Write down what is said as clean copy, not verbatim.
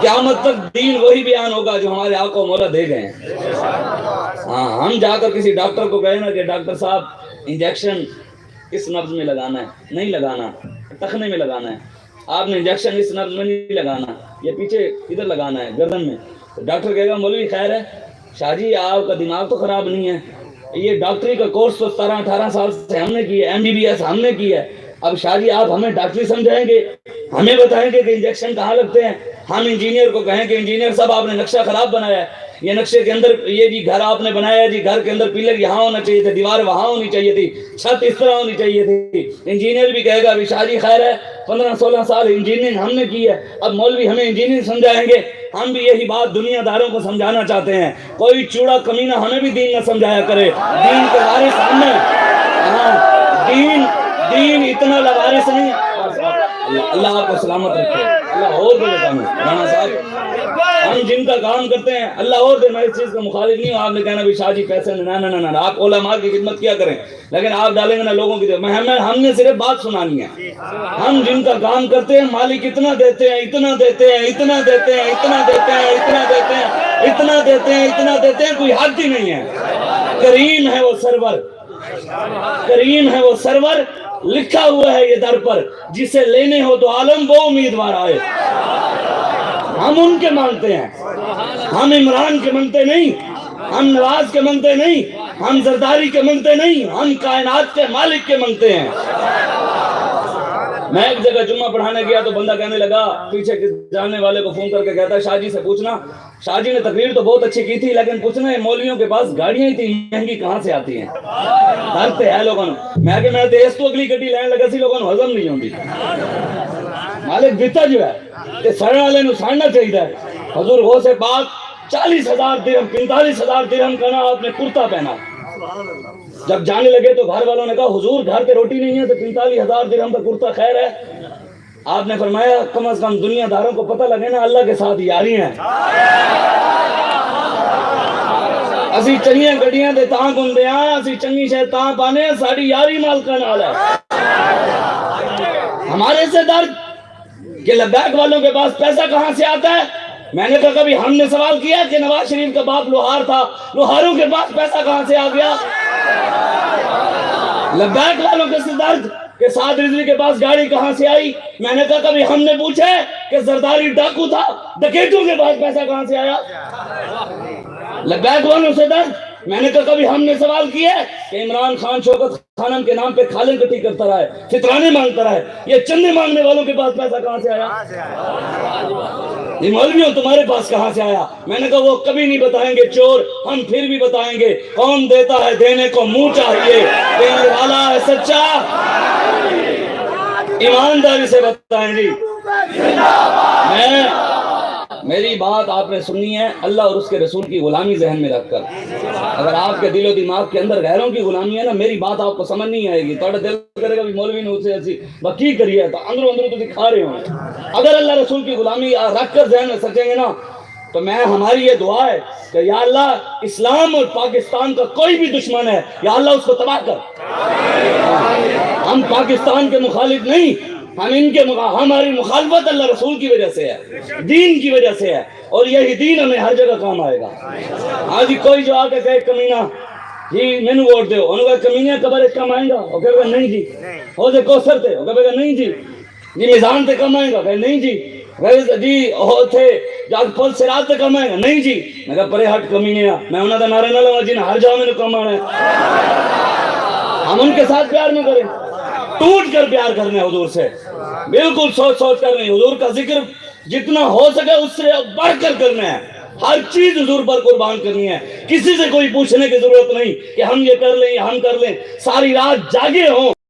قیامت تک دین وہی بیان ہوگا جو ہمارے آقا و مولا دے گئے ہیں۔ ہاں، ہم جا کر کسی ڈاکٹر کو کہیں نا کہ ڈاکٹر صاحب انجیکشن اس نبض میں لگانا ہے، نہیں لگانا، ٹخنے میں لگانا ہے، آپ نے انجیکشن اس نبض میں نہیں لگانا، یہ پیچھے ادھر لگانا ہے گردن میں، تو ڈاکٹر کہے گا مولوی خیر ہے، شاہ جی آپ کا دماغ تو خراب نہیں ہے، یہ ڈاکٹری کا کورس تو 17-18 سال سے ہم نے کی ہے، MBBS ہم نے کی ہے، اب شاہ جی آپ ہمیں ڈاکٹری سمجھائیں گے، ہمیں بتائیں گے کہ انجیکشن کہاں لگتے ہیں، ہم انجینئر کو کہیں کہ انجینئر صاحب آپ نے نقشہ خراب بنایا ہے، یہ نقشے کے اندر یہ جی گھر آپ نے بنایا ہے جی، گھر کے اندر پلر یہاں ہونا چاہیے تھے، دیوار وہاں ہونی چاہیے تھی، چھت اس طرح ہونی چاہیے تھی، انجینئر بھی کہے گا ابھی شاہ جی خیر ہے 15-16 سال انجینئرنگ ہم نے کی ہے، اب مولوی ہمیں انجینئرنگ سمجھائیں گے، ہم بھی یہی بات دنیا داروں کو سمجھانا چاہتے ہیں، کوئی چوڑا کمینہ ہمیں بھی دین نہ سمجھایا کرے، دین کے وارث ہم نے، ہاں دین اتنا لوارث نہیں، اللہ آپ کو سلامت رکھے، اللہ اور دے دیتا ہوں رانا صاحب، ہم جن کا کام کرتے ہیں اللہ اور دے، میں اس چیز کا مخالف نہیں ہوں، آپ نے کہنا بھی شاہ جی پیسے نہ آپ علماء کی خدمت کیا کریں، لیکن آپ ڈالیں گے نا لوگوں کی ہم نے صرف بات سنانی ہے، ہم جن کا کام کرتے ہیں مالک اتنا دیتے ہیں، اتنا دیتے ہیں، اتنا دیتے ہیں، اتنا دیتے ہیں، اتنا دیتے ہیں، اتنا دیتے ہیں، اتنا دیتے ہیں، کوئی حد ہی نہیں ہے، کریم ہے وہ سرور، کریم ہے وہ سرور، لکھا ہوا ہے یہ در پر، جسے لینے ہو تو عالم وہ امیدوار آئے، ہم ان کے مانتے ہیں، ہم عمران کے منتے نہیں، ہم نواز کے منتے نہیں، ہم زرداری کے منتے نہیں، ہم کائنات کے مالک کے منتے ہیں۔ میں ایک جگہ جمعہ پڑھانے گیا تو بندہ کہنے لگا، پیچھے جاننے والے کو فون کر کے کہتا ہے شاہ جی سے پوچھنا، شاہ جی نے تقریر تو بہت اچھی کی تھی لیکن پوچھنا ہے مولویوں کے پاس گاڑیاں ہی تھی مہنگی کہاں سے آتی ہیں، ڈرتے ہیں لوگوں نے، میں کہ میں دیس تو اگلی گڈی لین لگا سی لوگوں نے ہضم نہیں ہوندی، مالک دیتا جو ہے کہ سڑنے والے نو سڑنا چاہیے، حضور غوث پاک 40,000 درہم 45,000 درہم کا نا آپ نے کرتا پہنا، جب جانے لگے تو گھر والوں نے کہا حضور گھر پہ روٹی نہیں ہے تو 45,000 درہم کا کرتا خیر ہے، آپ نے فرمایا کم از کم دنیا داروں کو پتہ لگے نا اللہ کے ساتھ یاری ہیں، اسی چنگیاں گڈیاں دے تاں گھومدے ہاں، اسی چنگی شے تاں پانے ساڈی یاری مالکاں نال ہے، ہمارے سے درد کہ لبیک والوں کے پاس پیسہ کہاں سے آتا ہے، میں نے کہا کبھی ہم نے سوال کیا کہ نواز شریف کا باپ لوہار تھا، لوہاروں کے پاس پیسہ کہاں سے آ گیا، لبیک والوں کے سے درد کہ سعد رضوی کے پاس گاڑی کہاں سے آئی، میں نے کہا کبھی ہم نے پوچھا ہے کہ زرداری ڈاکو تھا، ڈکیتوں کے پاس پیسہ کہاں سے آیا، لبیک والوں سے درد، میں نے کہا کبھی ہم نے سوال کیا ہے کہ عمران خان شوکت خانم کے نام پہ کھالیں کٹی کرتا رہا ہے، فطرانے مانگتا رہا ہے، یہ چندے مانگنے والوں کے پاس پیسہ کہاں سے آیا، یہ مولویوں تمہارے پاس کہاں سے آیا، میں نے کہا وہ کبھی نہیں بتائیں گے چور، ہم پھر بھی بتائیں گے، کون دیتا ہے دینے کو منہ چاہیے، دینے والا ہے سچا، ایمانداری سے بتائیں جی، میری بات آپ نے سننی ہے اللہ اور اس کے رسول کی غلامی ذہن میں رکھ کر، اگر آپ کے دل و دماغ کے اندر غیروں کی غلامی ہے نا میری بات آپ کو سمجھ نہیں آئے گی، توڑا دل کرے گا بھی مولوی نے اسے ایسی وکی کری ہے تو اندروں تو دکھا رہے ہوں، اگر اللہ رسول کی غلامی رکھ کر ذہن میں سچیں گے نا تو میں ہماری یہ دعا ہے کہ یا اللہ اسلام اور پاکستان کا کوئی بھی دشمن ہے یا اللہ اس کو تباہ کر، ہم پاکستان کے مخالف نہیں، ہم ان کے ہماری مخالفت اللہ رسول کی وجہ سے ہے، دین کی وجہ سے ہے، اور یہی دین ہمیں ہر جگہ کام آئے گا، ہاں جی کوئی جو آکے کہے کمینہ جی مینو ووٹ دے انہوں نے کہا کمینہ قبر ایک کم آئیں گا، وہ کہے گا نہیں جی، ہو دے کوثر تے وہ کہے گا نہیں جی، جی میزان تے کم آئیں گا کہے نہیں جی، جی ہو تھے جاگ پل سرات تے کم آئیں گا نہیں جی، میں کہا پرے ہٹ کمینے آ میں انہوں نے نعرے نہ لگا جی ہر جاؤ میں نے کم آنا ہے، ہم ان کے ساتھ پیار میں کریں، ٹوٹ کر پیار کرنے حضور سے، بالکل سوچ کر نہیں، حضور کا ذکر جتنا ہو سکے اس سے بڑھ کر کرنا ہے، ہر چیز حضور پر قربان کرنی ہے، کسی سے کوئی پوچھنے کی ضرورت نہیں کہ ہم یہ کر لیں یا ہم کر لیں، ساری رات جاگے ہوں